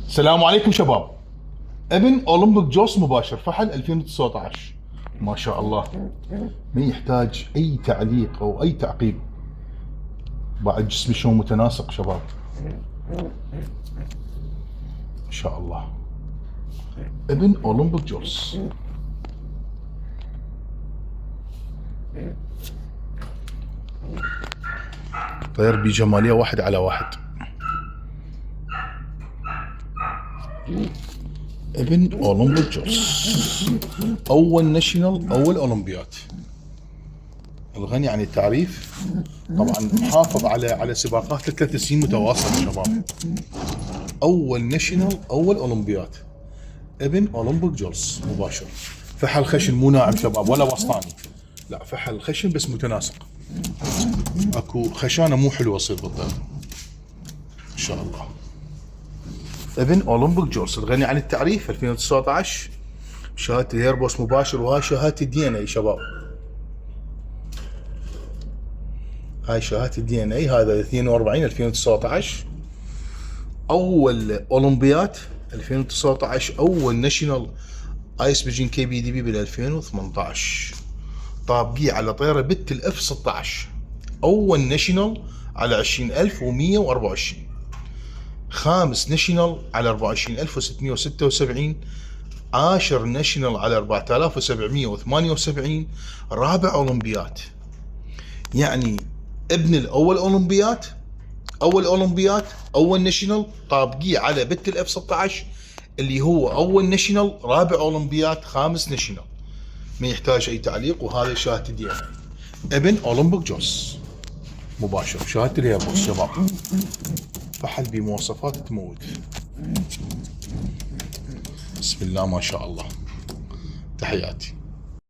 السلام عليكم شباب. ابن اولمبيك جوس مباشر فحل 2019. ما شاء الله، ما يحتاج اي تعليق او اي تعقيب. بعد جسمي شلون متناسق شباب، ما شاء الله. ابن اولمبيك جوس. طير بجمالية 1:1. ابن اولمبيك جوس، اول ناشونال، اول اولمبياد، الغني عن التعريف. طبعا محافظ على سباقات 3 سنين متواصله شباب. اول ناشونال، اول اولمبياد، ابن اولمبيك جوس مباشر. فحل خشن مو ناعم شباب ولا وسطاني، لا فحل خشن بس متناسق. اكو خشانه مو حلوه تصير بالطير ان شاء الله. ابن اولمبيك جوس الغني عن التعريف 2019، شهاده الهيربوس مباشر، وهاي شهاده الدي ان اي شباب. هاي شهاده الدي ان اي، هذا 42 2019. اول اولمبياد 2019، اول ناشونال ايس بيجين كي بي دي بي بال 2018. طابقيه على طيره بت الاف 16، اول ناشونال على 20124، خامس ناشونال على 24676، عاشر ناشونال على 4778، رابع اولمبياد. يعني ابن الاول اولمبياد، اول اولمبياد، اول ناشونال، طابقيه على بت الاف 16 اللي هو اول ناشونال، رابع اولمبياد، خامس ناشونال. ما يحتاج اي تعليق. وهذا شهاده الدي ان اي، ابن اولمبيك جوس مباشر، شهاده الهيربوس شباب. فحل بمواصفات تموت. بسم الله ما شاء الله. تحياتي.